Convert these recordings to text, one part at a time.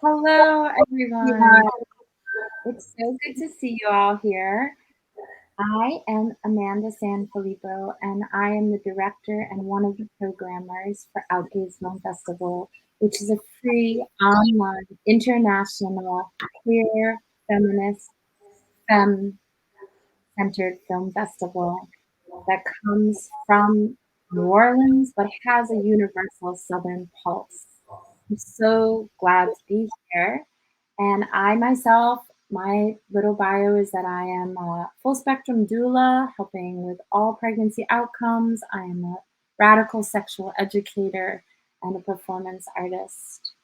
Hello, everyone. It's so good to see you all here. I am Amanda Sanfilippo, and I am the director and one of the programmers for Outgaze Film Festival, which is a free online international queer feminist femme-centered film festival that comes from New Orleans but has a universal Southern pulse. I'm so glad to be here. And I myself, my little bio is that I am a full spectrum doula, helping with all pregnancy outcomes. I am a radical sexual educator and a performance artist.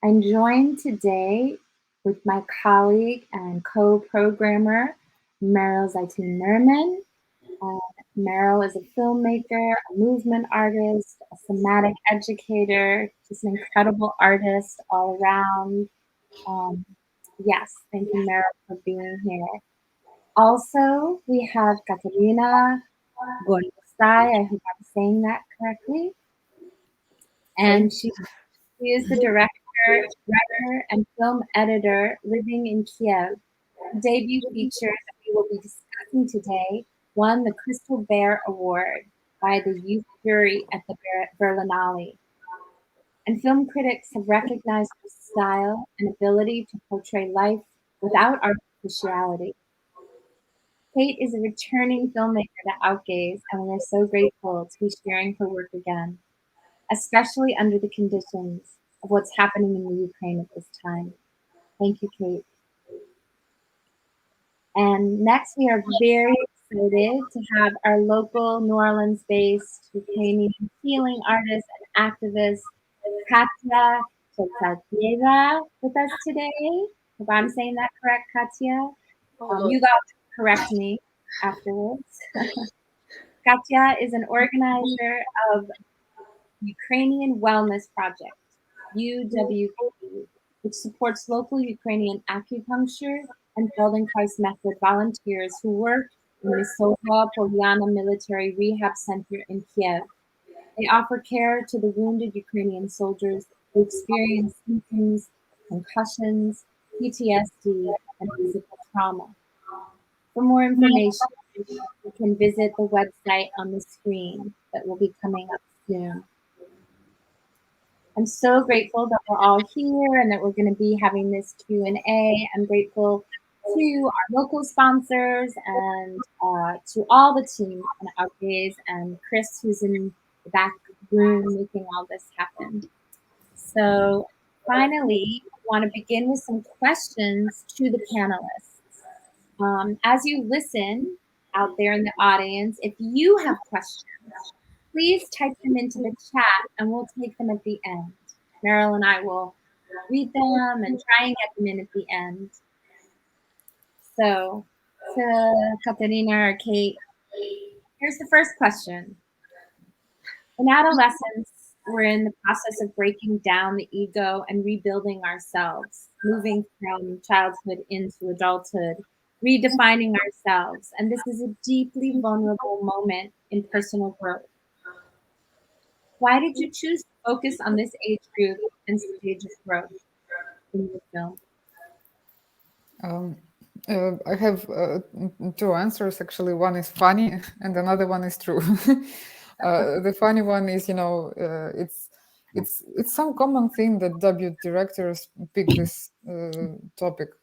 I'm joined today with my colleague and co-programmer, Meryl Zaitun Nerman. Meryl is a filmmaker, a movement artist, a somatic educator, just an incredible artist all around. Um, yes, thank you, Meryl, for being here. Also, we have Kateryna Gornostai. I hope I'm saying that correctly. And she is the director, writer, and film editor living in Kiev. The debut feature that we will be discussing today won the Crystal Bear Award by the youth jury at the Berlinale. And film critics have recognized her style and ability to portray life without artificiality. Kate is a returning filmmaker to Outgaze, and we are so grateful to be sharing her work again, especially under the conditions of what's happening in the Ukraine at this time. Thank you, Kate. And next, we are very excited to have our local New Orleans-based Ukrainian healing artist and activist, Katya Chizayeva, with us today. If I'm saying that correct, Katya, you got to correct me afterwards. Katya is an organizer of Ukrainian Wellness Project, UWP, which supports local Ukrainian acupuncture and Feldenkrais method volunteers who work in the Sova Polyana Military Rehab Center in Kiev. They offer care to the wounded Ukrainian soldiers who experience symptoms of concussions, PTSD, and physical trauma. For more information, you can visit the website on the screen that will be coming up soon. I'm so grateful that we're all here and that we're going to be having this Q&A. I'm grateful to our local sponsors and to all the team on Outgaze and Chris, who's in the back room making all this happen. So finally, I want to begin with some questions to the panelists. As you listen out there in the audience, if you have questions, please type them into the chat and we'll take them at the end. Meryl and I will read them and try and get them in at the end. So, to Kateryna or Kate, here's the first question. In adolescence, we're in the process of breaking down the ego and rebuilding ourselves, moving from childhood into adulthood, redefining ourselves. And this is a deeply vulnerable moment in personal growth. Why did you choose to focus on this age group and stage of growth in your film? I have two answers. Actually, one is funny and another one is true. The funny one is, it's some common thing that debut directors pick this topic,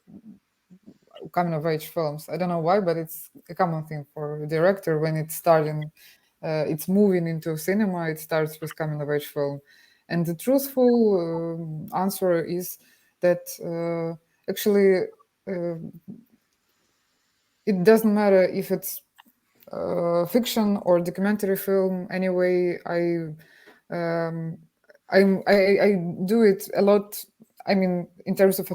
coming of age films. I don't know why, but it's a common thing for a director when it's starting, it's moving into cinema. It starts with coming of age film, and the truthful answer is that actually. It doesn't matter if it's fiction or documentary film. Anyway, I do it a lot. I mean, in terms of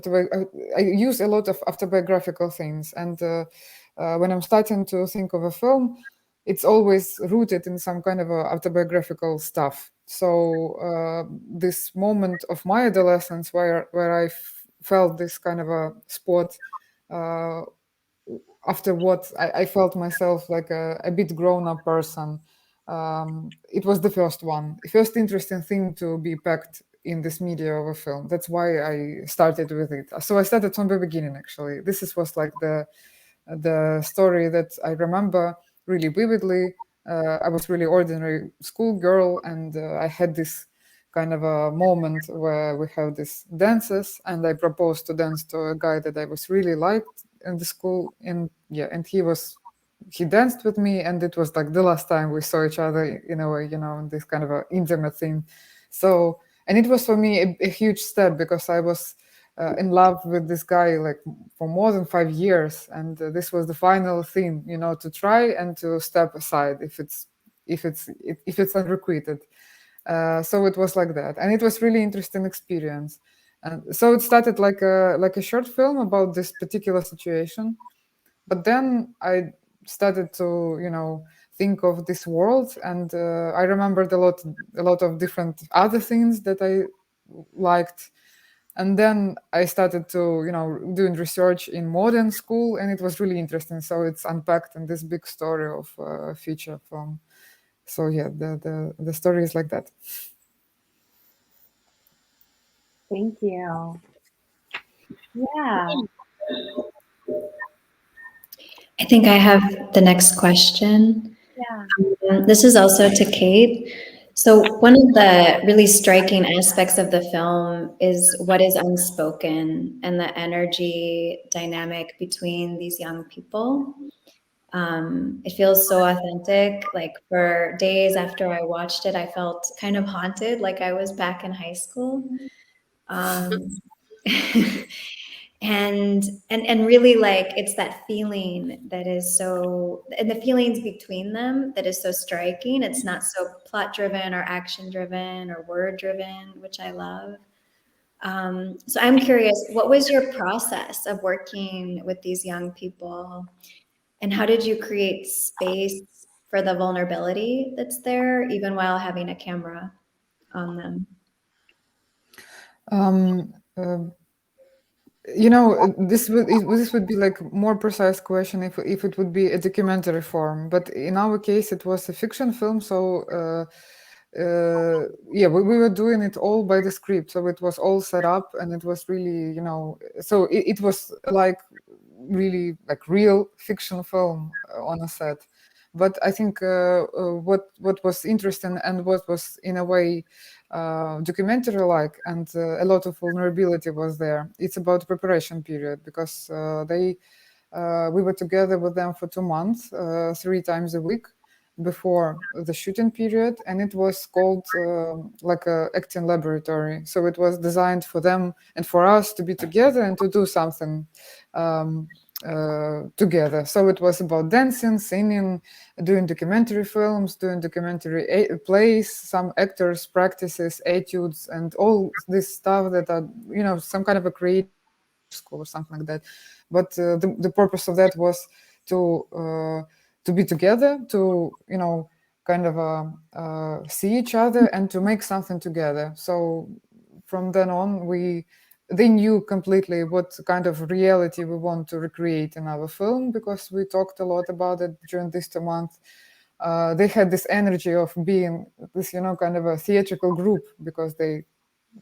I use a lot of autobiographical things, and when I'm starting to think of a film, it's always rooted in some kind of autobiographical stuff. So this moment of my adolescence, where I felt this kind of a spot uh, after what I felt myself like a bit grown up person. It was the first one, first interesting thing to be packed in this media of a film. That's why I started with it. So I started from the beginning. Actually, was like the story that I remember really vividly. I was really ordinary schoolgirl, and I had this kind of a moment where we have these dances, and I proposed to dance to a guy that I was really liked in the school, and yeah, and he danced with me, and it was like the last time we saw each other in a way, in this kind of a intimate thing. So, and it was for me a huge step because I was in love with this guy like for more than 5 years, and this was the final thing, to try and to step aside if it's unrequited. So it was like that, and it was really interesting experience. And so it started like a short film about this particular situation, but then I started to think of this world, and I remembered a lot of different other things that I liked. And then I started to doing research in modern school, and it was really interesting. So it's unpacked in this big story of feature film. So yeah, the story is like that. Thank you. Yeah. I think I have the next question. Yeah. This is also to Kate. So, one of the really striking aspects of the film is what is unspoken and the energy dynamic between these young people. It feels so authentic. Like, for days after I watched it, I felt kind of haunted, like I was back in high school. Um, and really, like, it's that feeling that is so, and the feelings between them that is so striking. It's not so plot driven or action driven or word driven, which I love. So I'm curious, what was your process of working with these young people, and how did you create space for the vulnerability that's there even while having a camera on them? um, uh, this would be like more precise question if it would be a documentary form, but in our case it was a fiction film. So yeah, we were doing it all by the script, so it was all set up, and it was really so it was like really like real fiction film on a set. But I think what was interesting and what was in a way documentary like, and a lot of vulnerability was there. It's about preparation period because we were together with them for 2 months, 3 times a week before the shooting period, and it was called like a acting laboratory. So it was designed for them and for us to be together and to do something um, together. So it was about dancing, singing, doing documentary films, doing documentary plays, some actors practices, etudes, and all this stuff that are some kind of a creative school or something like that. But the purpose of that was to be together, to kind of see each other and to make something together. So from then on, they knew completely what kind of reality we want to recreate in our film, because we talked a lot about it during these 2 months. They had this energy of being this, kind of a theatrical group, because they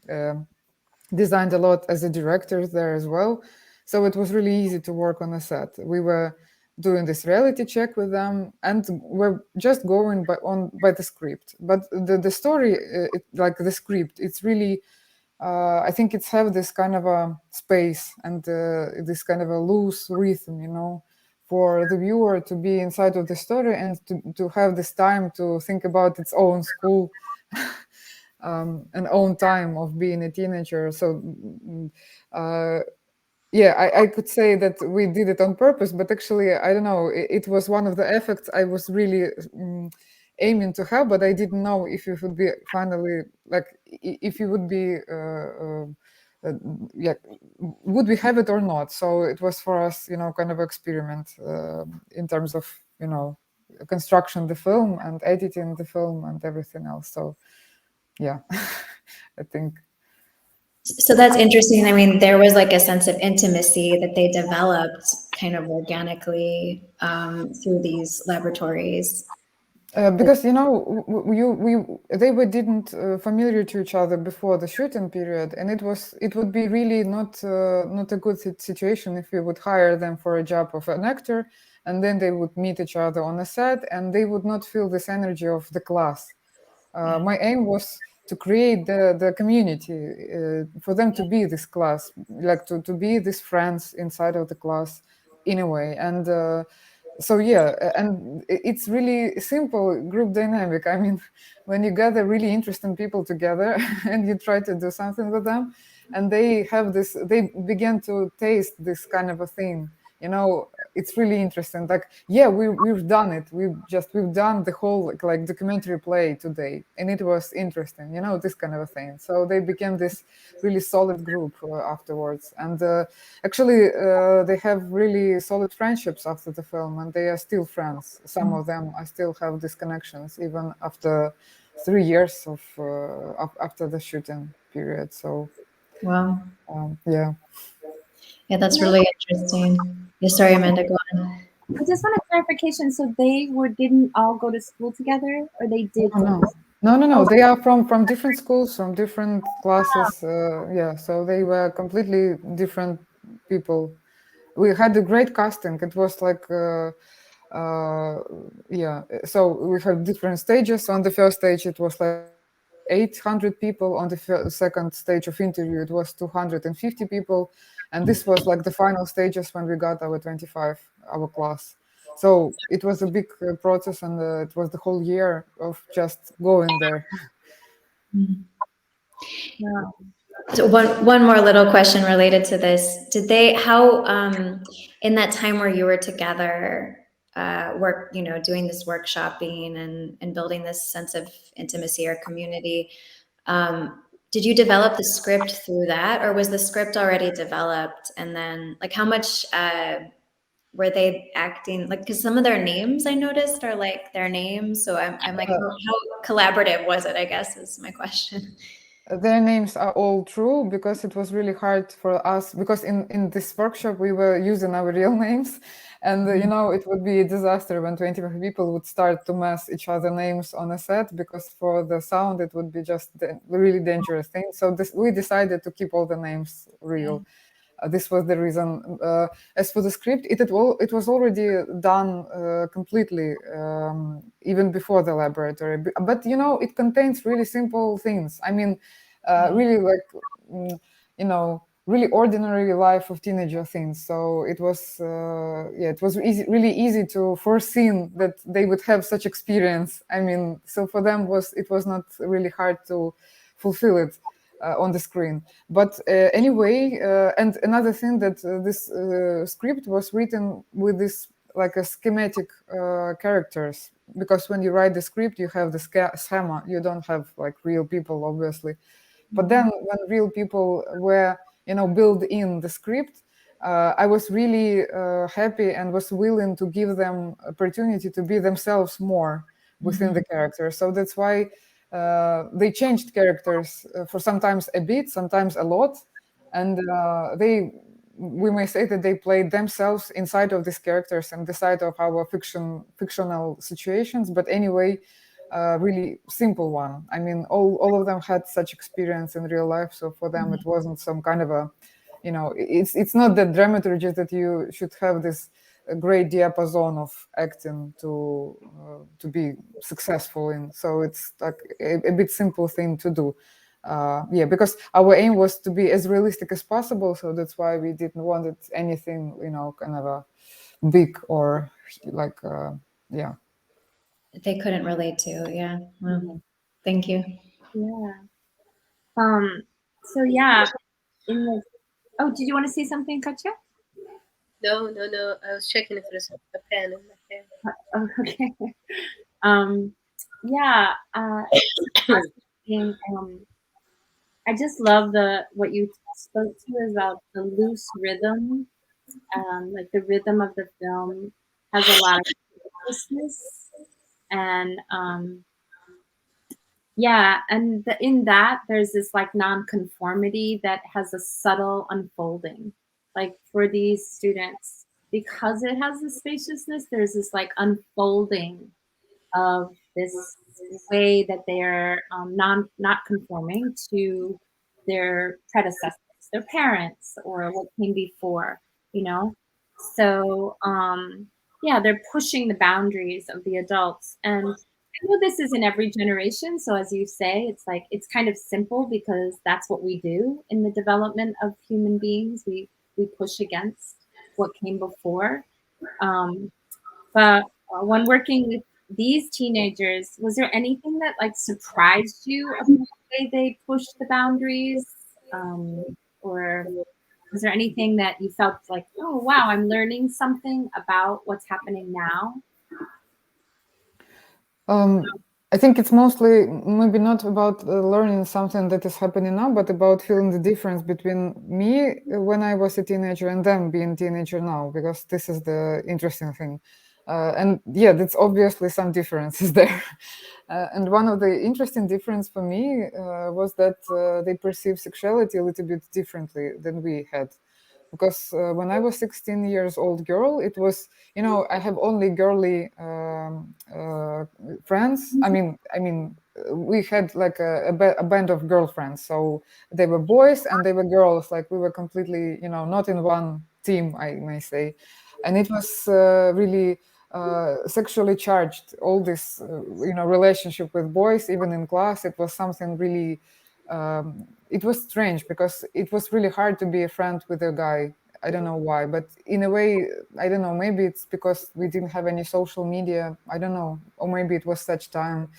um designed a lot as a director there as well. So it was really easy to work on a set. We were doing this reality check with them, and we're just going by the script. But the story, like the script, it's really I think it's have this kind of a space and this kind of a loose rhythm, for the viewer to be inside of the story and to have this time to think about its own school, an own time of being a teenager. So uh, yeah, I could say that we did it on purpose, but actually, I don't know, it was one of the effects I was really aiming to have, but I didn't know if it would be finally, like, if you would be, uh, yeah, would we have it or not? So it was for us, kind of experiment in terms of, construction the film and editing the film and everything else. So yeah, I think. So that's interesting. I mean, there was like a sense of intimacy that they developed kind of organically through these laboratories. Because they were didn't familiar to each other before the shooting period, and it would be really not a good situation if we would hire them for a job of an actor, and then they would meet each other on a set, and they would not feel this energy of the class. My aim was to create the community, for them to be this class, like to be these friends inside of the class in a way. And so yeah, and it's really simple group dynamic. I mean, when you gather really interesting people together and you try to do something with them, and they begin to taste this kind of a thing, it's really interesting. Like, yeah, we've done it. We've done the whole like documentary play today, and it was interesting, this kind of a thing. So they became this really solid group afterwards, and actually they have really solid friendships after the film, and they are still friends. Some of them I still have these connections even after 3 years of after the shooting period. So Wow. yeah. Yeah, that's really interesting. Yeah, sorry, Amanda, go on. I just want a clarification. So they didn't all go to school together, or they did No, go to no, school? no. They are from different schools, from different classes. Yeah, so they were completely different people. We had a great casting. It was like, yeah. So we had different stages. On the first stage, it was like 800 people. On the second stage of interview, it was 250 people, and this was like the final stages when we got our 25, our class. So it was a big process, and it was the whole year of just going there. Yeah. So one more little question related to this. Did they how in that time where you were together work, doing this workshopping and building this sense of intimacy or community, did you develop the script through that, or was the script already developed? And then like how much were they acting like, because some of their names I noticed are like their names. So I'm like, how collaborative was it, I guess is my question. Their names are all true because it was really hard for us, because in this workshop we were using our real names, and it would be a disaster when 25 people would start to mess each other names on a set, because for the sound it would be just a really dangerous thing. So we decided to keep all the names real. This was the reason. As for the script, it was already done completely, even before the laboratory. But it contains really simple things. I mean, really like really ordinary life of teenager things. So it was it was really easy to foresee that they would have such experience. I mean, so for them it was not really hard to fulfill it on the screen. But anyway, and another thing that this script was written with this like a schematic characters, because when you write the script you have the schema, you don't have like real people obviously. But then when real people were built in the script, I was really happy and was willing to give them opportunity to be themselves more within the character. So that's why they changed characters for sometimes a bit, sometimes a lot, and we may say that they played themselves inside of these characters and inside of our fictional situations. But anyway, really simple one. I mean, all of them had such experience in real life, so for them it wasn't some kind of a, it's not that dramaturgy that you should have this great diapason of acting to be successful in. So it's like a bit simple thing to do. Yeah, because our aim was to be as realistic as possible, so that's why we didn't want it anything kind of a big or like yeah. They couldn't relate to. Yeah. Well, thank you. Yeah. So yeah, in the did you want to say something, Katya? No, no, no. I was checking if there's a pen in my hair. Oh, okay. Yeah. I just love what you spoke to about the loose rhythm. Like the rhythm of the film has a lot of looseness, and Yeah, and in that there's this like non-conformity that has a subtle unfolding. Like for these students, because it has this spaciousness, there's this like unfolding of this way that they're not conforming to their predecessors, their parents, or what came before, you know. So yeah, they're pushing the boundaries of the adults, and I know this is in every generation. So as you say, it's like it's kind of simple because that's what we do in the development of human beings. We push against what came before. Um, but when working with these teenagers, was there anything that like surprised you about the way they pushed the boundaries? Or was there anything that you felt like, oh wow, I'm learning something about what's happening now? I think it's mostly maybe not about learning something that is happening now, but about feeling the difference between me when I was a teenager and them being teenager now, because this is the interesting thing. And yeah, that's obviously some differences there. And one of the interesting difference for me was that they perceive sexuality a little bit differently than we had. Because when I was 16 years old girl, it was, I have only girly friends. We had like a band of girlfriends. So they were boys and they were girls. Like we were completely, not in one team, I may say. And it was really sexually charged. All this, relationship with boys, even in class, it was something really. It was strange because it was really hard to be a friend with a guy. I don't know why, but in a way, I don't know. Maybe it's because we didn't have any social media. I don't know, or maybe it was such time.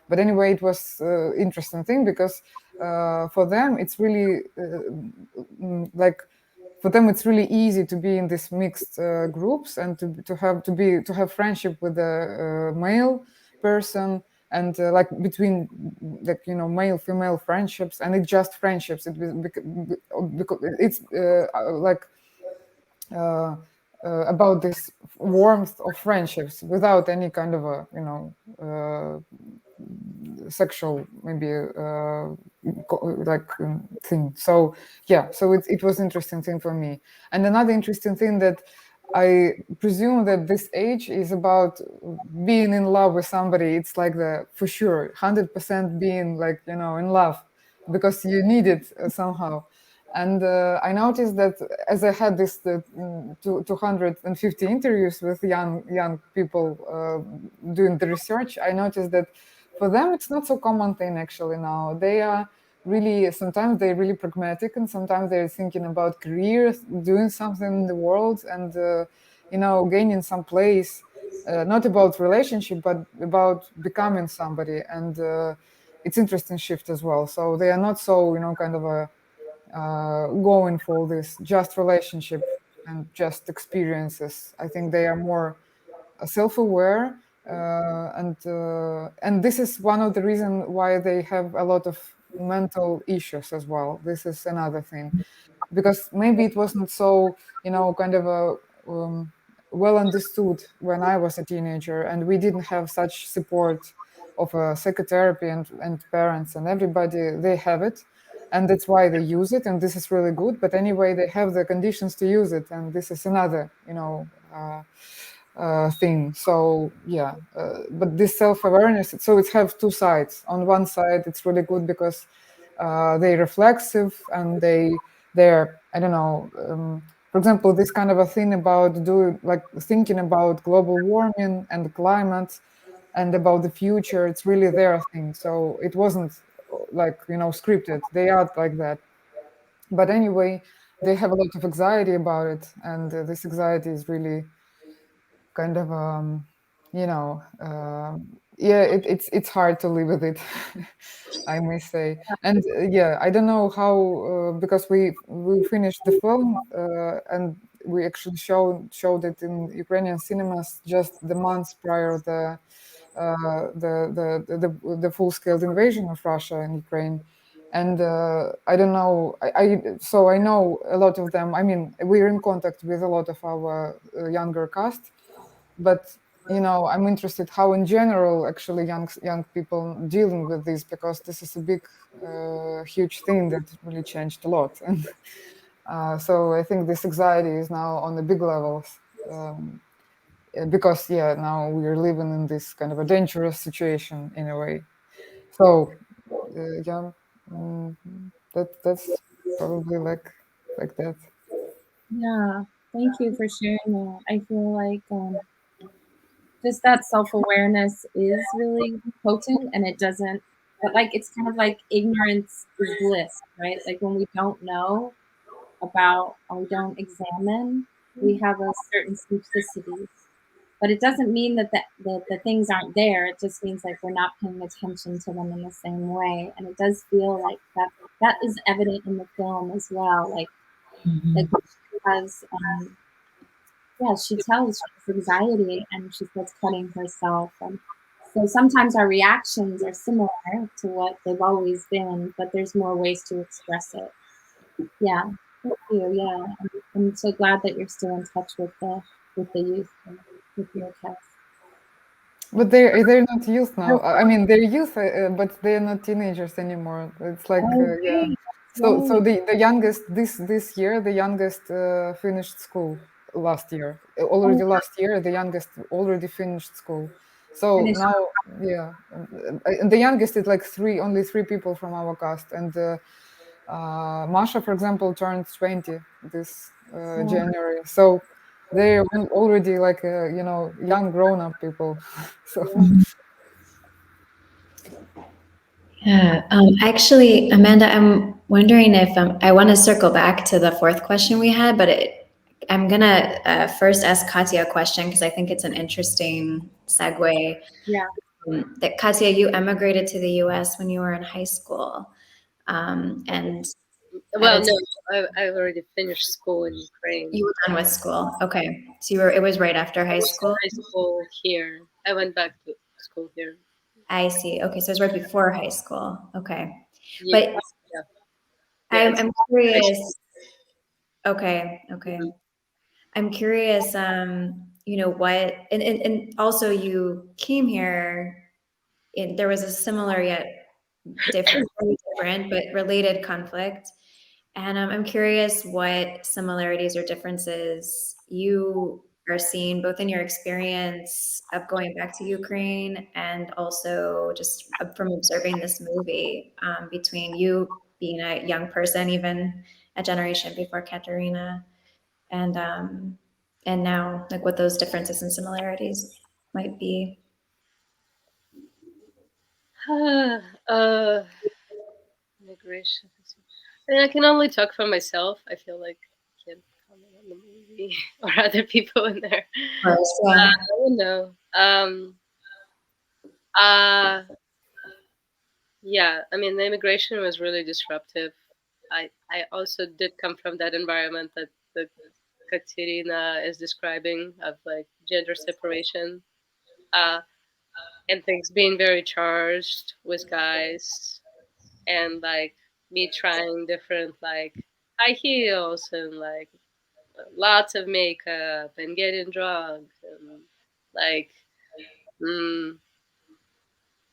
But anyway, it was interesting thing because for them, it's really like for them it's really easy to be in these mixed groups and to have friendship with a male person and like between like male female friendships, and it's just friendships. Because it's like uh, about this warmth of friendships without any kind of a sexual maybe thing. So yeah, so it was interesting thing for me. And another interesting thing that I presume that this age is about being in love with somebody. It's like the for sure 100% being like in love because you need it somehow. And I noticed that as I had this 250 interviews with young people doing the research, I noticed that for them it's not so common thing actually now. They are really, sometimes they're really pragmatic, and sometimes they're thinking about careers, doing something in the world, and gaining some place. Not about relationship, but about becoming somebody. And it's interesting shift as well. So they are not so kind of a going for this just relationship and just experiences. I think they are more self-aware, and this is one of the reasons why they have a lot of mental issues as well. This is another thing, because maybe it wasn't so kind of a well understood when I was a teenager, and we didn't have such support of psychotherapy and parents and everybody. They have it, and that's why they use it, and this is really good. But anyway, they have the conditions to use it, and this is another thing. So yeah, but this self-awareness, so it have two sides. On one side it's really good because they're reflexive, and they're I don't know, for example, this kind of a thing about thinking about global warming and climate and about the future. It's really their thing, so it wasn't like scripted. They are like that. But anyway, they have a lot of anxiety about it, and this anxiety is really kind of yeah, it's hard to live with it. I may say. And yeah, I don't know how because we finished the film and we actually showed it in Ukrainian cinemas just the months prior the full-scale invasion of Russia and Ukraine. And I don't know. So I know a lot of them. I mean, we're in contact with a lot of our younger cast, but I'm interested how in general actually young people dealing with this, because this is a big huge thing that really changed a lot. And so I think this anxiety is now on the big levels, because now we're living in this kind of a dangerous situation in a way. So yeah, mm, that's probably like that. Yeah, thank you for sharing that. I feel like just that self-awareness is really potent, and it doesn't, but like it's kind of like ignorance is bliss, right? Like when we don't know about or we don't examine, we have a certain simplicity. But it doesn't mean that the things aren't there. It just means like we're not paying attention to them in the same way. And it does feel like that is evident in the film as well. Like she has yeah, she tells she has anxiety and she starts cutting herself. And so sometimes our reactions are similar to what they've always been, but there's more ways to express it. Yeah, thank you. Yeah, I'm so glad that you're still in touch with the youth and with your cast. But they're not youth now. I mean, they're youth, but they're not teenagers anymore. It's like Oh, yeah. great. So Right. the youngest this year, the youngest finished school last year. Oh, Already last year, the youngest already finished school. and So it's now, yeah, and the youngest is like only three people from our cast, and Masha, for example, turned 20 this January. So they're already like young grown-up people. So Yeah. Actually, Amanda, I'm wondering if I want to circle back to the fourth question we had, but I'm gonna first ask Katya a question because I think it's an interesting segue. yeah. That Katya, you emigrated to the U.S. when you were in high school, and at Well, a no, time I already finished school in Ukraine. you were done with school. Okay, so you were. It was right after high I was in school. high school here. I went back to school here. I see. Okay, so it was right before high school. Okay, Yeah, but yeah, yeah. I'm, It's I'm graduation. curious. Okay, okay. Mhm. I'm curious, what, and also you came here there was a similar yet different, very different, but related conflict. And I'm curious what similarities or differences you are seeing both in your experience of going back to Ukraine and also just from observing this movie between you being a young person, even a generation before Katerina, and um, and now, like what those differences and similarities might be. uh, Migration. And I can only talk for myself. I feel like I can't comment on the movie or other people in there. Of course, yeah. I don't know. Uh, yeah, I mean, the immigration was really disruptive. I also did come from that environment that Katerina is describing of like gender separation, uh, and things being very charged with guys, and like me trying different like high heels and like lots of makeup and getting drunk and like mm,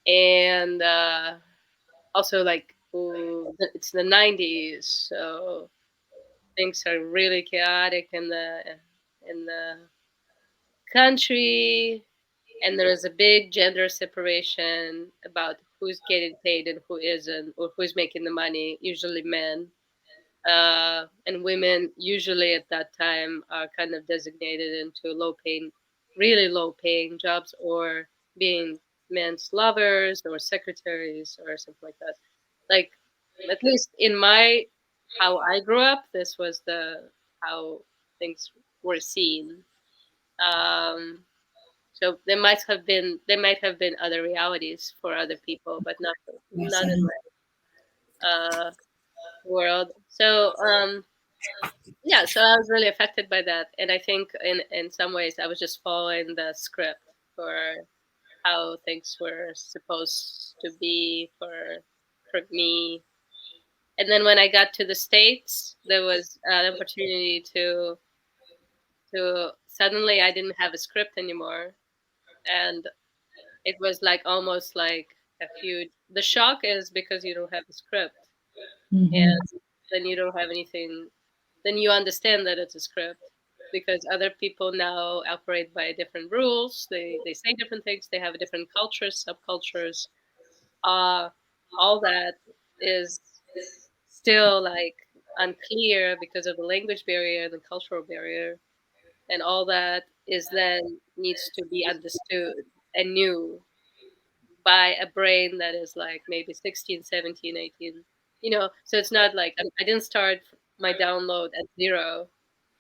and also like ooh, it's the 90s, so things are really chaotic in the country, and there is a big gender separation about who's getting paid and who isn't, or who's making the money, usually men. And women usually at that time are kind of designated into low paying, really low paying jobs, or being men's lovers or secretaries or something like that. Like, at least in my, how I grew up, this was the how things were seen. Um, so there might have been other realities for other people, but not in my world. So yeah, so I was really affected by that, and I think in some ways I was just following the script for how things were supposed to be for me. And then when I got to the States, there was an opportunity to suddenly I didn't have a script anymore. and it was like almost like a huge. The shock is because you don't have a script, Mhm. and then you don't have anything. Then you understand that it's a script because other people now operate by different rules. They say different things. They have different cultures, subcultures. Uh, all that is still like unclear because of the language barrier, the cultural barrier, and all that is then needs to be understood anew by a brain that is like maybe 16, 17, 18. So it's not like I didn't start my download at zero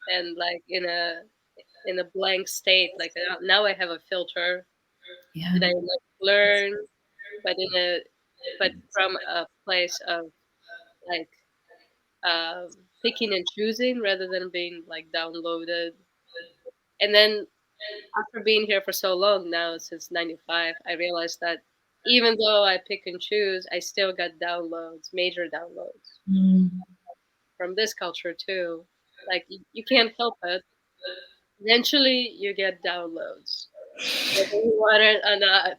and like in a blank state. Like now I have a filter Yeah. that I like learn, but but from a place of like picking and choosing rather than being like downloaded. And then after being here for so long now, since '95, I realized that even though I pick and choose, I still got downloads, major downloads Mm. from this culture too. Like you can't help it. Eventually, you get downloads, whether you want it or not.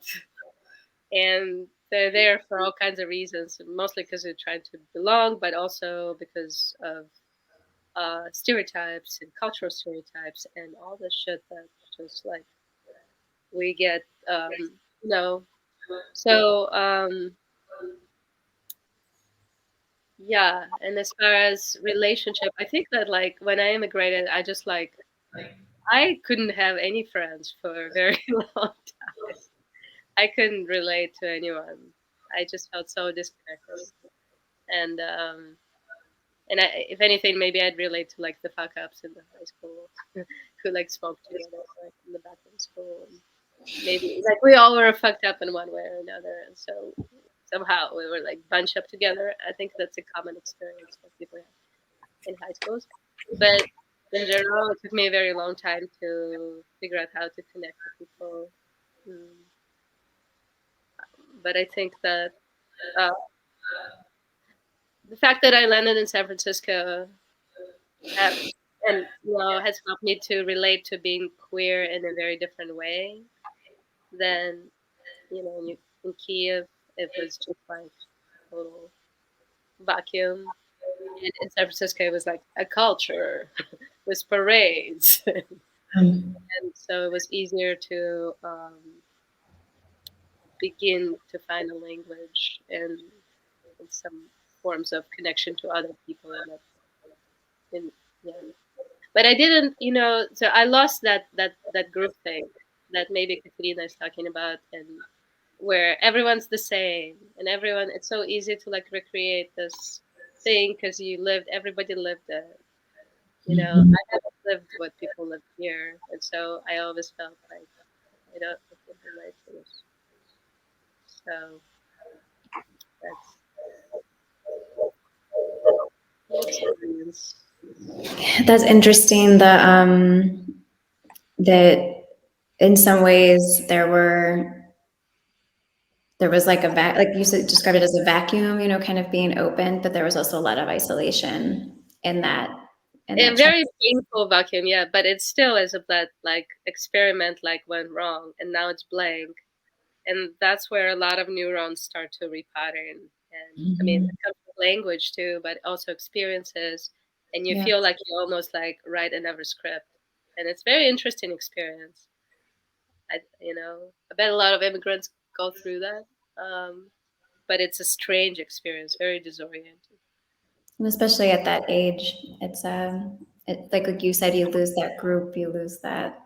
And they're there for all kinds of reasons, mostly because they're trying to belong, but also because of stereotypes and cultural stereotypes and all the shit that just like we get, you know. So yeah, and as far as relationship, I think that like when I immigrated, I just like I couldn't have any friends for a very long time. I couldn't relate to anyone. I just felt so disconnected, and if anything, maybe I'd relate to like the fuck ups in the high school who like smoke together like in the back of the school. And maybe like we all were fucked up in one way or another, and so somehow we were like bunched up together. I think that's a common experience that people have in high schools. But in general, it took me a very long time to figure out how to connect with people. Mm. But I think that uh, the fact that I landed in San Francisco have, and has helped me to relate to being queer in a very different way than in Kiev. It was just like a total vacuum. And in San Francisco, it was like a culture with parades. Um, And so it was easier to begin to find a language and some forms of connection to other people in yeah. But I didn't, so I lost that group thing that maybe Kateryna is talking about, and where everyone's the same and everyone. It's so easy to like recreate this thing because everybody lived it. mhm. I haven't lived what people live here, and so I always felt like I can relate to this. So that's my experience. That's interesting. That in some ways there was like like you said, described it as a vacuum, kind of being open, but there was also a lot of isolation in that A change. very painful vacuum, yeah, but it still is a that like experiment like went wrong, and now it's blank, and that's where a lot of neurons start to repattern. And I mean, Mhm. it comes with language too, but also experiences, and you Yeah. feel like you almost like write another script, and it's very interesting experience. I bet a lot of immigrants go through that, but it's a strange experience, very disorienting. And especially at that age, it's like you said, you lose that group, you lose that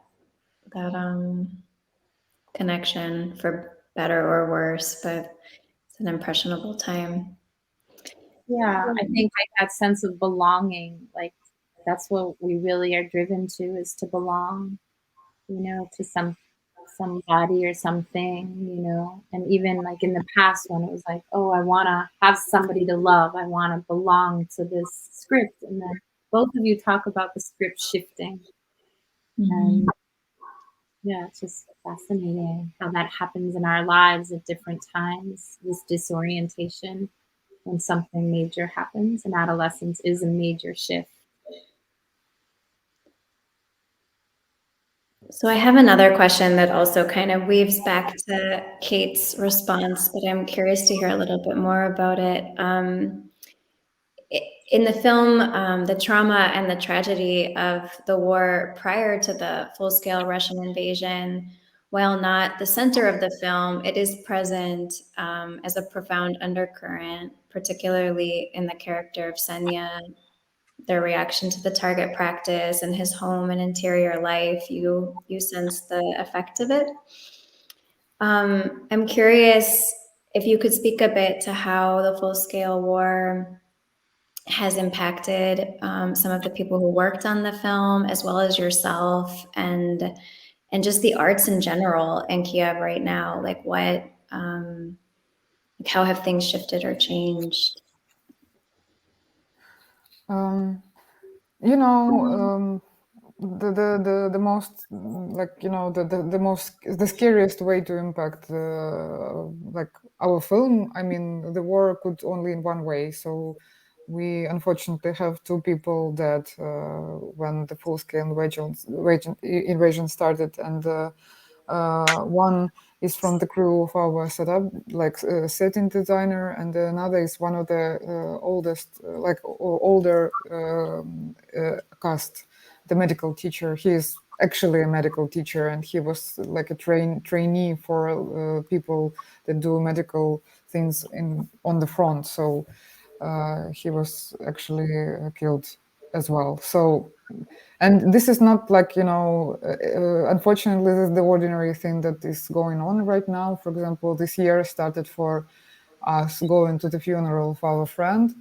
connection for better or worse, but it's an impressionable time. Yeah, I think like that sense of belonging, like that's what we really are driven to, is to belong, to somebody or something, And even like in the past when it was like, oh, I want to have somebody to love, I want to belong to this script, and then both of you talk about the script shifting, Mhm. and yeah, it's just fascinating how that happens in our lives at different times. This disorientation when something major happens, and adolescence is a major shift. So I have another question that also kind of weaves back to Kate's response, but I'm curious to hear a little bit more about it. In the film, the trauma and the tragedy of the war prior to the full-scale Russian invasion, while not the center of the film, it is present as a profound undercurrent, particularly in the character of Senya, their reaction to the target practice and his home and interior life. You sense the effect of it. I'm curious if you could speak a bit to how the full-scale war has impacted some of the people who worked on the film, as well as yourself, and just the arts in general in Kiev right now. Like what, like how have things shifted or changed? You know, the most like you know the most the scariest way to impact like our film. I mean, the war could only in one way. So we unfortunately have two people dead when the full-scale invasion started, and one is from the crew of our setup, like setting designer, and another is one of the oldest, older cast, the medical teacher. He is actually a medical teacher, and he was like a trainee for people that do medical things on the front. So he was actually killed as well. So, and this is not like, unfortunately, this is the ordinary thing that is going on right now. For example, this year started for us going to the funeral of our friend.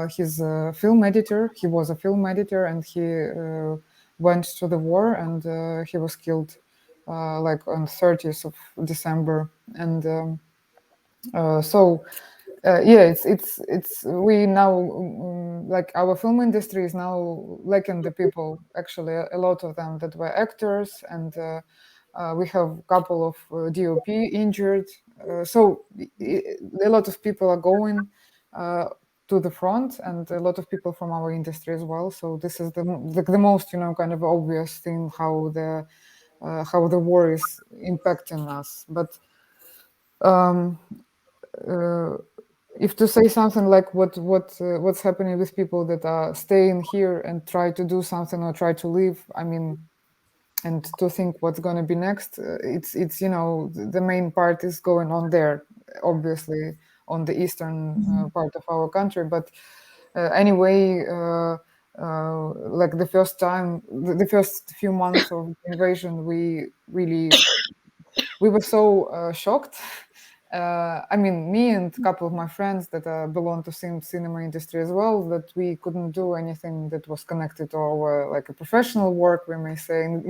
He's a film editor. He was a film editor, and he went to the war, and he was killed like on 30th of December. And so yeah, it's we now like our film industry is now lacking the people, actually a lot of them that were actors, and we have a couple of DOP injured. So a lot of people are going to the front, and a lot of people from our industry as well. So this is the most kind of obvious thing how the war is impacting us. But if to say something like what's happening with people that are staying here and try to do something or try to leave, I mean, and to think what's going to be next, it's the main part is going on there, obviously on the eastern part of our country. But anyway, like the first few months of the invasion, we were so shocked. I mean, me and a couple of my friends that belong to cinema industry as well, that we couldn't do anything that was connected to our like a professional work, we may say. And,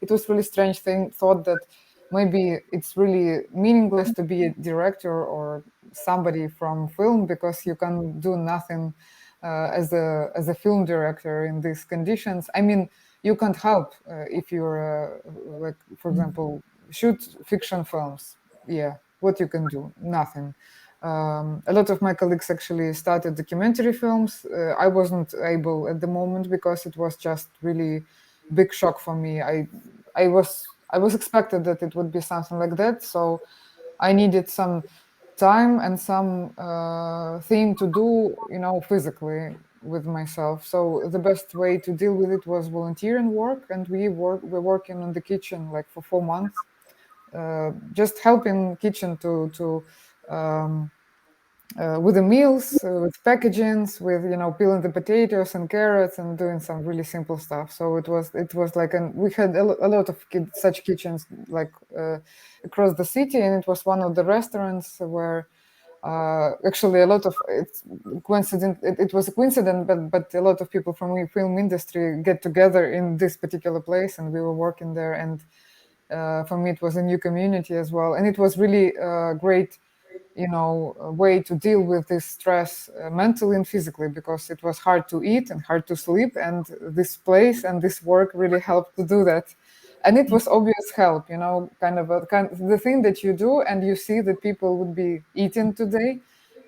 it was really strange thought that maybe it's really meaningless to be a director or somebody from film, because you can do nothing as a film director in these conditions. I mean, you can't help if you're like, for example, shoot fiction films. Yeah, what you can do? Nothing. A lot of my colleagues actually started documentary films. I wasn't able at the moment because it was just really big shock for me. I was expected that it would be something like that, so I needed some time and some thing to do, physically with myself. So the best way to deal with it was volunteering work, and we're working in the kitchen like for 4 months, just helping kitchen to with the meals, with packagings, with peeling the potatoes and carrots and doing some really simple stuff. So it was like, and we had a lot of such kitchens like across the city, and it was one of the restaurants where actually a lot of it's coincident. It was a coincidence, but a lot of people from the film industry get together in this particular place, and we were working there. And for me, it was a new community as well, and it was really great, a way to deal with this stress mentally and physically, because it was hard to eat and hard to sleep, and this place and this work really helped to do that. And it was obvious help, kind of the thing that you do, and you see that people would be eating today.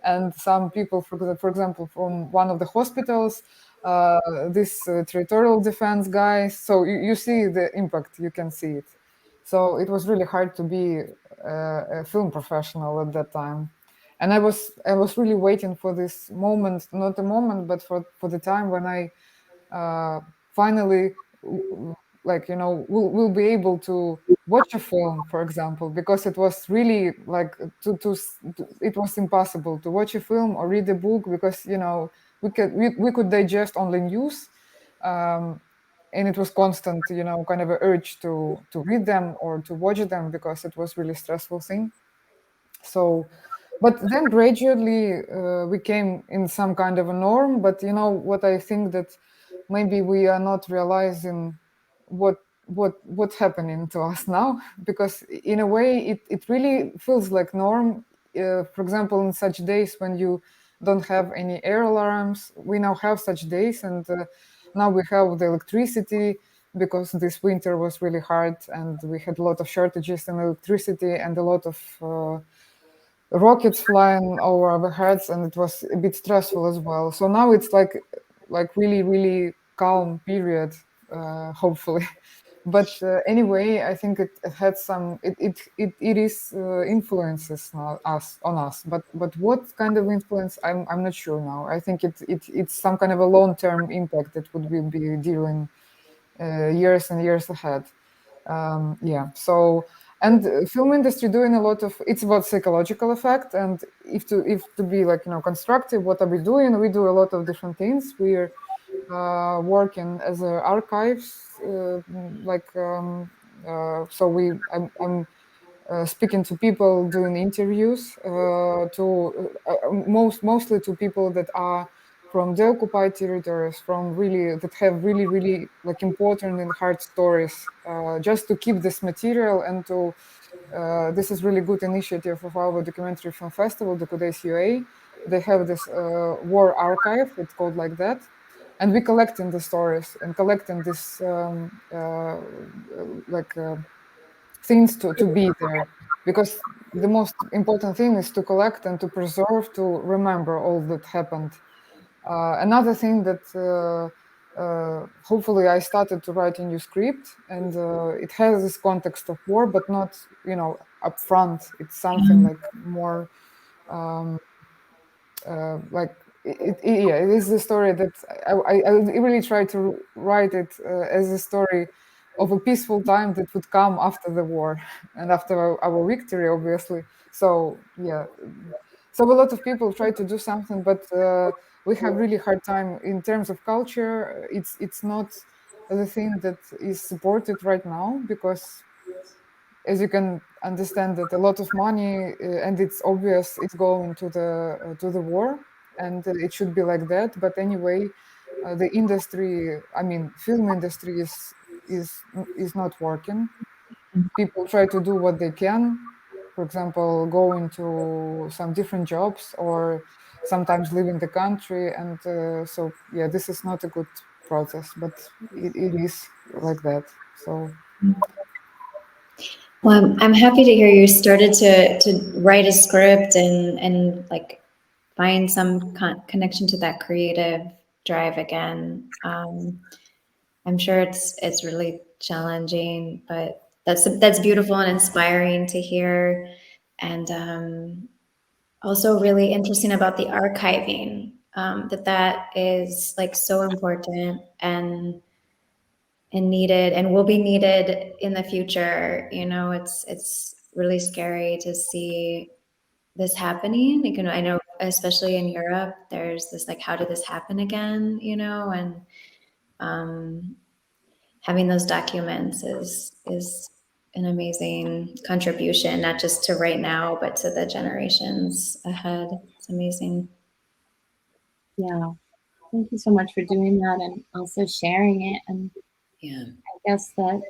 And some people, for example, from one of the hospitals, this territorial defense guys. So you see the impact, you can see it. So it was really hard to be a film professional at that time. And I was really waiting for this moment, not a moment, but for the time when I finally like will be able to watch a film, for example, because it was really like it was impossible to watch a film or read a book, because we could digest only news, um, and it was constant, kind of a urge to read them or to watch them, because it was really stressful thing. So, but then gradually we came in some kind of a norm. But what I think that maybe we are not realizing what's happening to us now, because in a way it really feels like norm. For example, in such days when you don't have any air alarms, we now have such days, and now we have the electricity, because this winter was really hard and we had a lot of shortages in electricity and a lot of rockets flying over our heads, and it was a bit stressful as well. So now it's like really really calm period, hopefully. But anyway, I think it had some it is influences now us on us, but what kind of influence, I'm not sure now. I think it's some kind of a long-term impact that would be during years and years ahead. Yeah. So, and film industry doing a lot of, it's about psychological effect. And if to be like constructive, what are we doing? We do a lot of different things. We're working as archives, so I'm speaking to people, doing interviews, mostly to people that are from the occupied territories, from really that have really really like important and hard stories, just to keep this material and to this is really good initiative of our documentary film festival, the Kudes UA. They have this war archive, it's called like that, and we collecting the stories and collecting this like things to be there, because the most important thing is to collect and to preserve, to remember all that happened. Another thing that hopefully I started to write a new script, and it has this context of war, but not upfront. It's something like more like yeah, it is the story that I really try to write it as a story of a peaceful time that would come after the war and after our victory, obviously. So yeah, so a lot of people try to do something, but we have really hard time in terms of culture. It's not the thing that is supported right now, because as you can understand that a lot of money and it's obvious it's going to the war, and it should be like that. But anyway, the industry, I mean film industry is not working. People try to do what they can, for example go into some different jobs or sometimes leaving the country, and so yeah, this is not a good process, but it is like that. So Well, I'm happy to hear you started to write a script and like find some connection to that creative drive again. I'm sure it's really challenging, but that's beautiful and inspiring to hear, and also really interesting about the archiving. That is like so important and needed and will be needed in the future. It's really scary to see this happening. Like, I know especially in Europe, there's this like, how did this happen again? And um, having those documents is an amazing contribution, not just to right now, but to the generations ahead. It's amazing. Yeah. Thank you so much for doing that and also sharing it. And Yeah. I guess that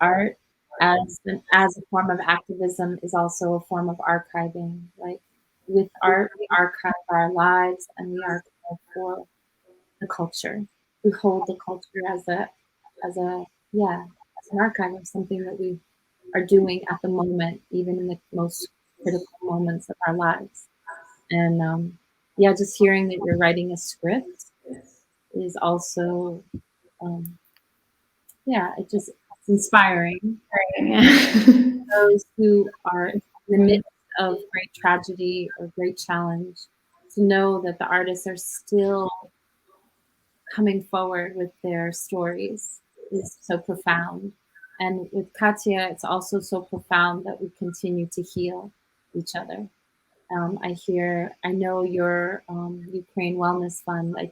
art as a form of activism is also a form of archiving. Like with art, we archive our lives and we archive for the culture. We hold the culture as a yeah, as an archive of something that we are doing at the moment, even in the most critical moments of our lives. And yeah, just hearing that you're writing a script is also, yeah, it's inspiring. Yeah. Those who are in the midst of great tragedy or great challenge, to know that the artists are still coming forward with their stories is so profound. And with Katya, it's also so profound that we continue to heal each other. I know your Ukraine Wellness Fund. I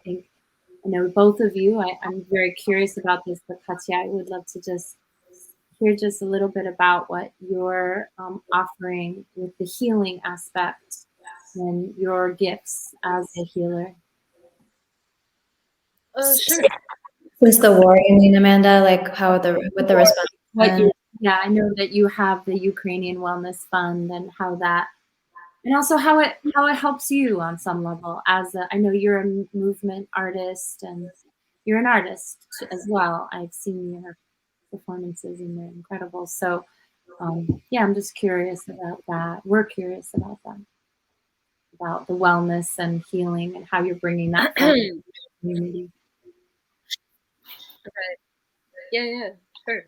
know both of you. I'm very curious about this, but Katya, I would love to just hear just a little bit about what you're offering with the healing aspect and your gifts as a healer. Sure. Since the war, you mean, Amanda? Like how what the response has What been? you, yeah, I know that you have the Ukrainian Wellness Fund and how that, and also how it helps you on some level. I know you're a movement artist and you're an artist as well. I've seen your performances and they're incredible. So yeah, I'm just curious about that. We're curious about that, about the wellness and healing and how you're bringing that forward Right. to the community. Yeah, yeah, sure.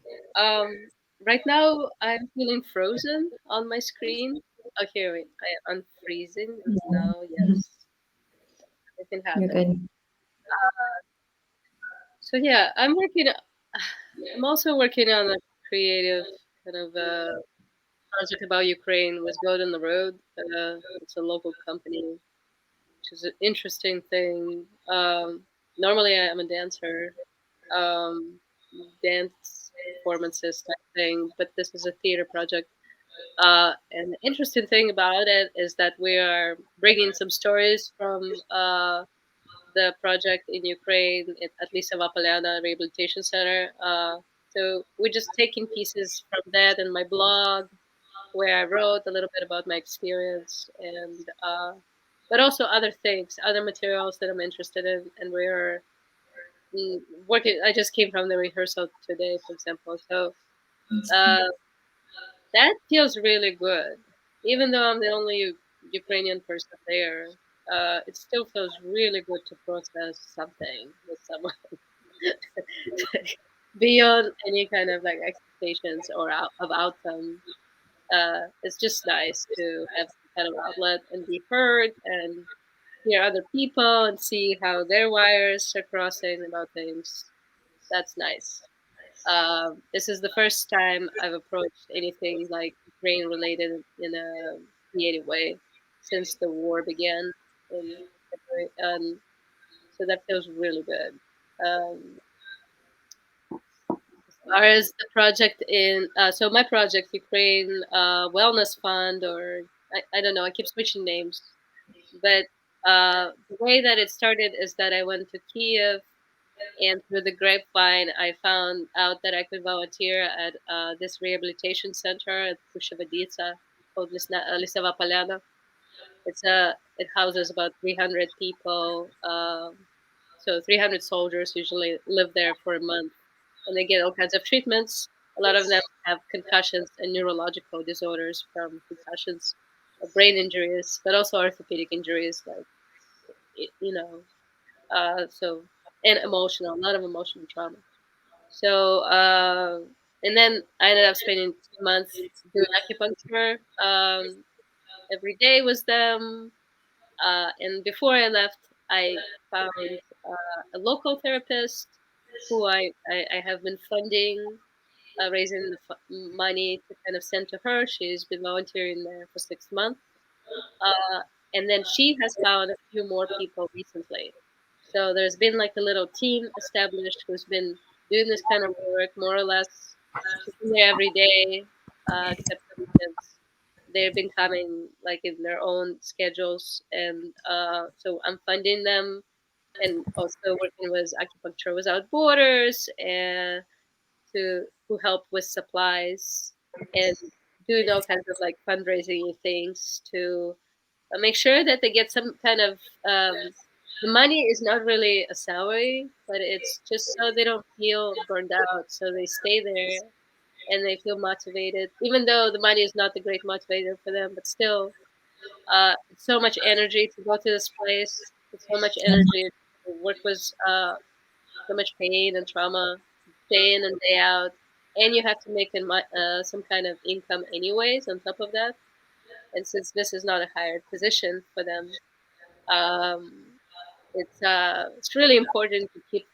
Right now I'm feeling frozen on my screen. Okay, wait, I unfreezing it now. Mhm. Yes, it can You're happen. good. So yeah, I'm also working on a creative kind of project about Ukraine with Goat on the Road. It's a local company, which is an interesting thing. Normally, I'm a dancer, um, dance performances type thing, but this is a theater project. And the interesting thing about it is that we are bringing some stories from the project in Ukraine at Lisava Polyana Rehabilitation Center. So we're just taking pieces from that and my blog, where I wrote a little bit about my experience, and but also other things, other materials that I'm interested in, and we're working. I just came from the rehearsal today, for example, so uh, that feels really good. Even though I'm the only Ukrainian person there, it still feels really good to process something with someone beyond any kind of like expectations or of outcome. It's just nice to have some kind of outlet and be heard and hear other people and see how their wires are crossing about things. That's nice. This is the first time I've approached anything like Ukraine related in a creative way since the war began in February. So that feels really good. As far as the project so my project, Ukraine Wellness Fund, or I don't know, I keep switching names, but the way that it started is that I went to Kiev, and through the grapevine, I found out that I could volunteer at this rehabilitation center at Pushavadica called Lisava Polyana. It houses about 300 people. So 300 soldiers usually live there for a month, and they get all kinds of treatments. A lot of them have concussions and neurological disorders from concussions, brain injuries, but also orthopedic injuries, like you know. So and emotional, a lot of emotional trauma. So and then I ended up spending 2 months doing acupuncture every day with them. And before I left, I found a local therapist who I have been funding, raising the money to kind of send to her. She's been volunteering there for 6 months. Uh, and then she has found a few more people recently. So there's been like a little team established who's been doing this kind of work more or less. She's been there every day, except for weekends. They've been coming like in their own schedules, and so I'm funding them, and also working with Acupuncture Without Borders and to help with supplies and doing all kinds of like fundraising things to make sure that they get some kind of the money is not really a salary, but it's just so they don't feel burned out, so they stay there and they feel motivated, even though the money is not the great motivator for them. But still, it's so much energy to go to this place. It's so much energy to work with so much pain and trauma, day in and day out, and you have to make some kind of income anyways on top of that. And since this is not a hired position for them, um, it's really important to keep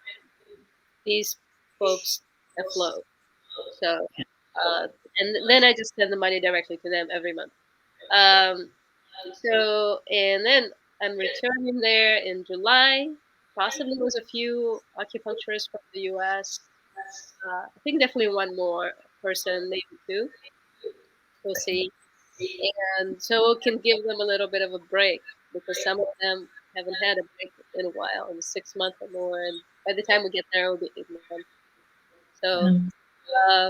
these folks afloat. So, uh, and then I just send the money directly to them every month. Um, and then I'm returning there in July. Possibly with a few acupuncturists from the U.S. I think definitely one more person, maybe two. We'll see. And so we can give them a little bit of a break because some of them haven't had a break in a while, in 6 months or more. And by the time we get there, it'll be 8 months. So, uh,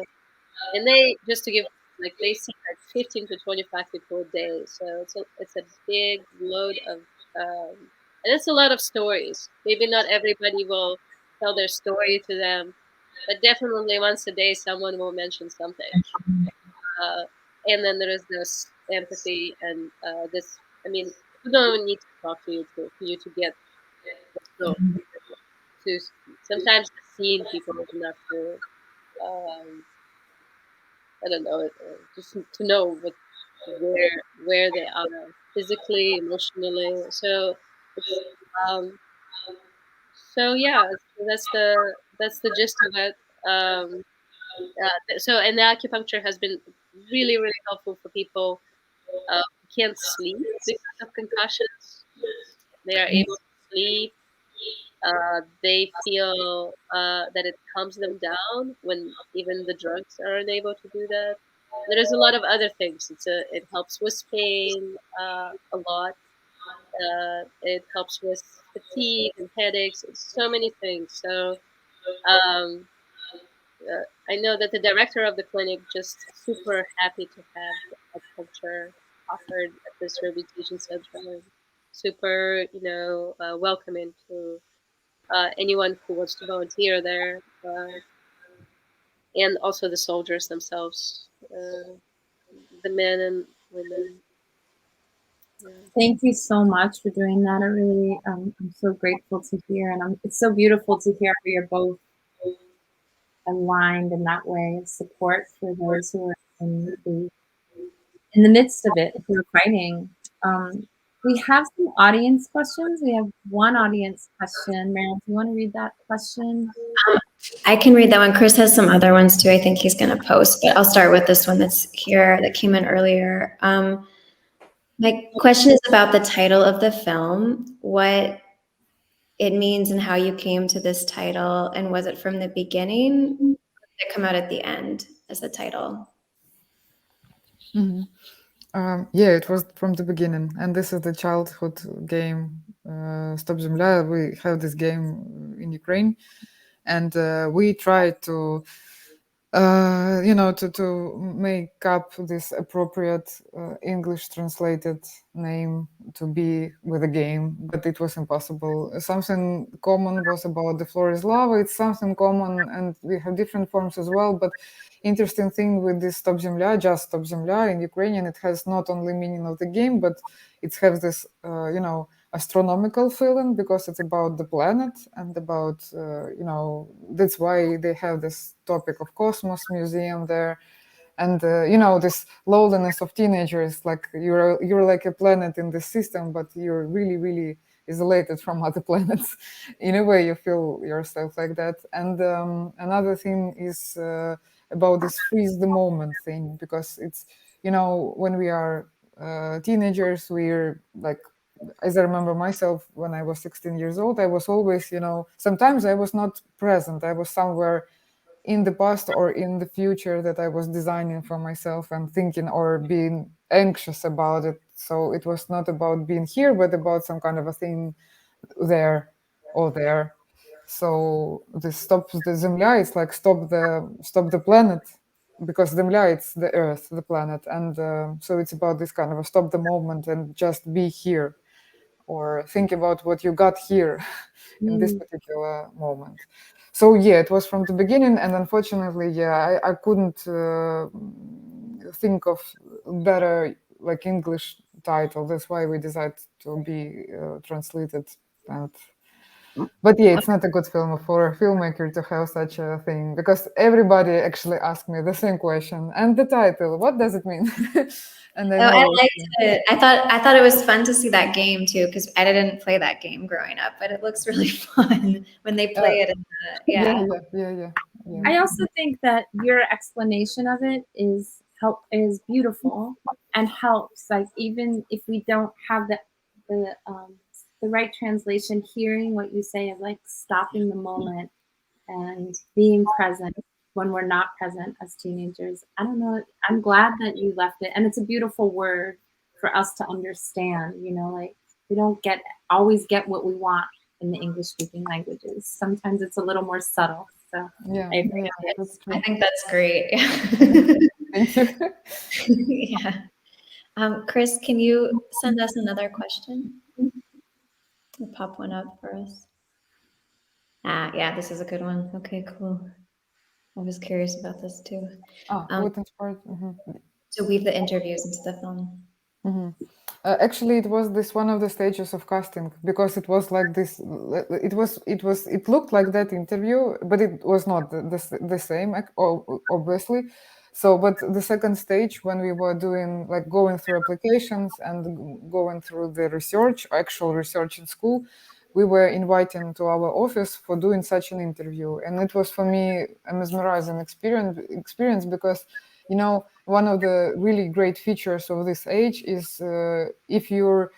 and they just to give like they see like 15 to 25 people a day. So it's a big load of and it's a lot of stories. Maybe not everybody will tell their story to them, but definitely once a day someone will mention something. Uh, and then there is this empathy and this. I mean, you don't need to talk to you for you to get the story. To sometimes seeing people is enough to. Um, I don't know, just to know where they are physically, emotionally. So it's yeah, so that's the gist of it. So and the acupuncture has been really helpful for people who can't sleep because of concussions. They are able to sleep. They feel that it calms them down when even the drugs are unable to do that. There's a lot of other things. It helps with pain a lot. It helps with fatigue and headaches and so many things. So um, I know that the director of the clinic just super happy to have acupuncture offered at this rehabilitation center. Super, welcoming to anyone who wants to volunteer there, and also the soldiers themselves, the men and women. Yeah. Thank you so much for doing that. I really, I'm so grateful to hear, and it's so beautiful to hear how you're both aligned in that way of support for those who are in the midst of it, who are fighting. We have some audience questions. We have one audience question. Meryl, do you want to read that question? I can read that one. Chris has some other ones too. I think he's going to post, but I'll start with this one that's here that came in earlier. My question is about the title of the film, what it means and how you came to this title, and was it from the beginning? Or did it come out at the end as the title? Yeah, it was from the beginning, and this is the childhood game, Stop-Zemlia. We have this game in Ukraine, and we tried to to make up this appropriate English translated name to be with a game, but it was impossible. Something common was about the floor is lava. It's something common, and we have different forms as well. But interesting thing with this Stop-Zemlia, just Stop-Zemlia in Ukrainian, it has not only meaning of the game, but it has this, astronomical feeling because it's about the planet and about that's why they have this topic of cosmos museum there, and this loneliness of teenagers, like you're like a planet in this system, but you're really isolated from other planets. In a way you feel yourself like that. And another thing is about this freeze the moment thing, because it's when we are teenagers, we're like, as I remember myself, when I was 16 years old, I was always, sometimes I was not present. I was somewhere in the past or in the future that I was designing for myself and thinking or being anxious about it. So it was not about being here, but about some kind of a thing there or there. So this stops the Zemlya, it's like stop the planet, because Zemlya, it's the Earth, the planet, and so it's about this kind of a stop the moment and just be here, or think about what you got here in this particular moment. So yeah, it was from the beginning, and unfortunately, yeah, I couldn't think of better like English title. That's why we decided to be translated, and But yeah, it's not a good film for a filmmaker to have such a thing, because everybody actually asked me the same question. And the title, what does it mean? And I Oh, I never. liked it. I thought it was fun to see that game too, because I didn't play that game growing up, but it looks really fun when they play it in the, Yeah, yeah. yeah. I also think that your explanation of it is beautiful and helps. Like even if we don't have the right translation, hearing what you say is like stopping the moment and being present when we're not present as teenagers. I don't know. I'm glad that you left it, and it's a beautiful word for us to understand. You know, like we don't always get what we want in the English speaking languages. Sometimes it's a little more subtle. So Yeah, I yeah, appreciate it. that's I true. think that's great. Thank you. Yeah. Chris, can you send us another question? Or pop one up for us. Yeah, this is a good one. Okay, cool. I was curious about this too. What inspired? To weave the interviews into the film. Actually, it was this one of the stages of casting, because it was like this. It looked like that interview, but it was not the same, obviously. So, but the second stage, when we were doing like going through applications and going through the research, actual research in school, we were invited to our office for doing such an interview, and it was for me a mesmerizing experience, because one of the really great features of this age is if you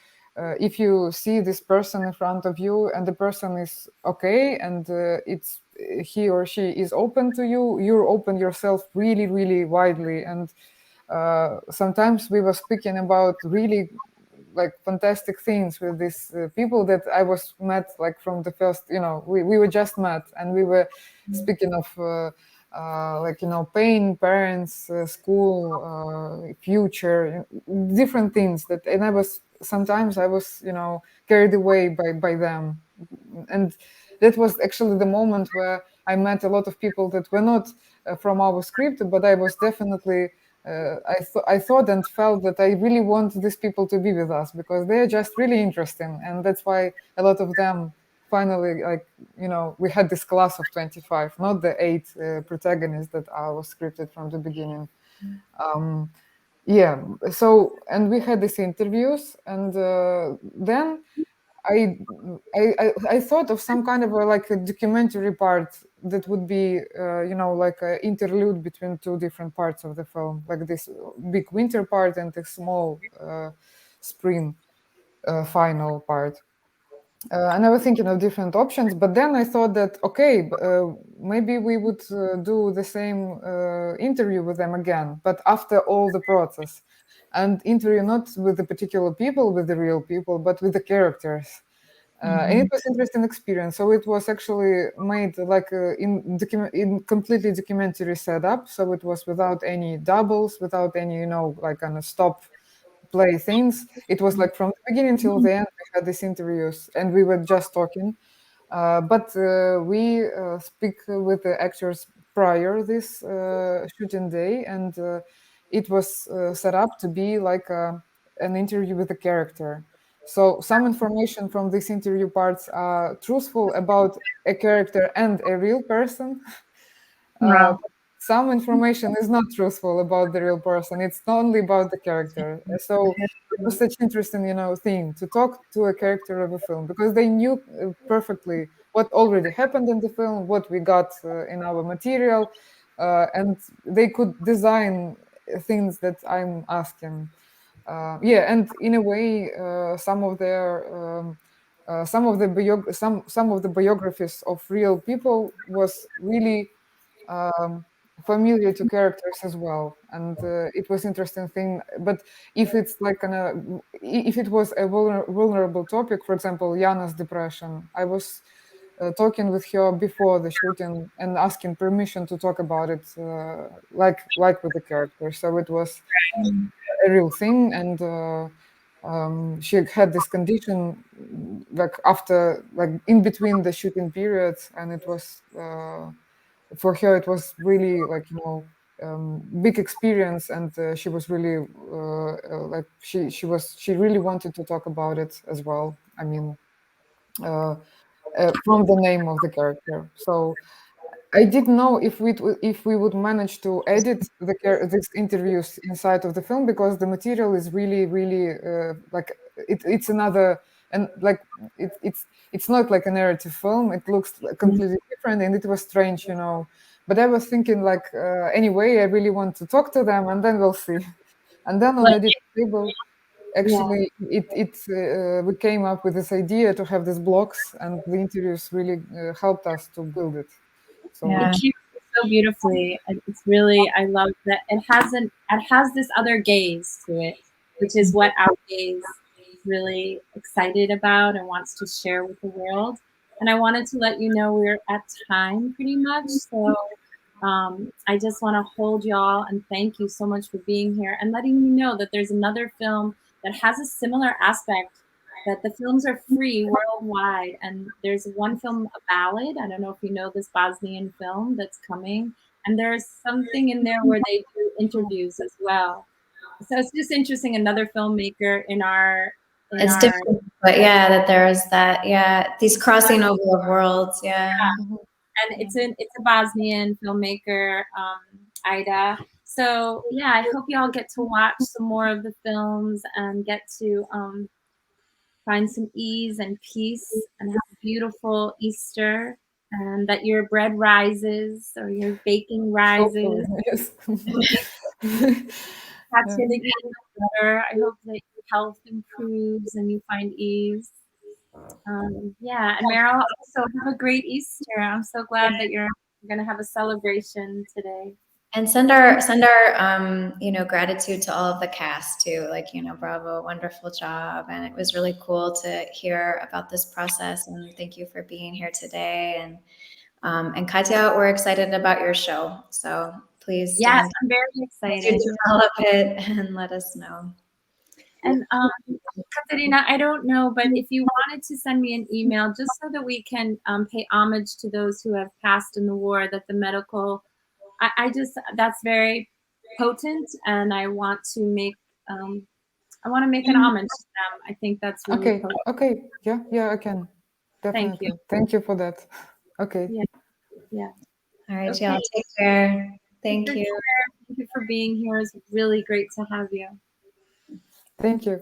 see this person in front of you and the person is okay, and it's he or she is open to you, you open yourself really, really widely. And sometimes we were speaking about really like fantastic things with these people that I was met like from the first, we were just met, and we were speaking of like pain, parents, school, future, different things that, and I was carried away by them. And that was actually the moment where I met a lot of people that were not from our script, but I was definitely I thought and felt that I really want these people to be with us, because they're just really interesting, and that's why a lot of them finally, like, we had this class of 25, not the 8 protagonists that I was scripted from the beginning. Yeah, so, and we had these interviews, and then I, I thought of some kind of like a documentary part that would be, like an interlude between two different parts of the film, like this big winter part and the small spring final part. And I was thinking of different options, but then I thought that, okay, maybe we would do the same interview with them again, but after all the process, and interview not with the particular people, with the real people, but with the characters. And it was interesting experience. So it was actually made like in completely documentary setup. So it was without any doubles, without any, like kind of stop play things. It was like from the beginning till the end, we had these interviews and we were just talking. But we speak with the actors prior this shooting day, and it was set up to be like an interview with a character. So some information from these interview parts are truthful about a character and a real person. Wow. Some information is not truthful about the real person. It's only about the character. So it was such interesting, thing to talk to a character of a film, because they knew perfectly what already happened in the film, what we got in our material, and they could design things that I'm asking. Yeah, and in a way, some of the biographies of real people was really um, familiar to characters as well, and it was interesting thing. But if it's like if it was a vulnerable topic, for example, Yana's depression, I was talking with her before the shooting and asking permission to talk about it, like with the character. So it was a real thing, and she had this condition like after, like in between the shooting periods, and it was for her it was really like big experience, and she was really like she really wanted to talk about it as well. I mean, uh, from the name of the character. So I didn't know if we would manage to edit these interviews inside of the film, because the material is really like it's another, and like it's not like a narrative film. It looks completely different, and it was strange, you know. But I was thinking like anyway, I really want to talk to them, and then we'll see. And then on Well, edit table, actually, we came up with this idea to have these blocks, and the interviews really helped us to build it. So Yeah. it keeps it so beautifully. It's really, I love that it has this other gaze to it, which is what Outgaze is really excited about and wants to share with the world. And I wanted to let you know we're at time pretty much. So I just want to hold y'all and thank you so much for being here and letting me know that there's another film that has a similar aspect, that the films are free worldwide. And there's one film, a ballad. I don't know if you know this Bosnian film that's coming. And there's something in there where they do interviews as well. So it's just interesting. Another filmmaker in our It's different, but yeah, that there's that, yeah, these crossing over of worlds, yeah. and it's a Bosnian filmmaker, Ida. So yeah, I hope y'all get to watch some more of the films and get to find some ease and peace and have a beautiful Easter, and that your bread rises or your baking hopefully, rises. yes. Katya, that you feel better. I hope that your health improves and you find ease. Yeah, and Meryl, also have a great Easter. I'm so glad that you're going to have a celebration today. And send our gratitude to all of the cast too. Like, bravo, wonderful job. And it was really cool to hear about this process. And thank you for being here today. And Katya, we're excited about your show. So please Yes, don't I'm very excited. develop it and let us know. And Kateryna, I don't know, but if you wanted to send me an email just so that we can pay homage to those who have passed in the war, that the medical, I just, that's very potent, and I want to make an homage to them. I think that's really Okay, potent. okay, yeah, I can Thank definitely. you. Thank you for that. Okay, Yeah. All right, Okay. y'all, take care. Thank Take you. care. Thank you for being here. It's really great to have you. thank you.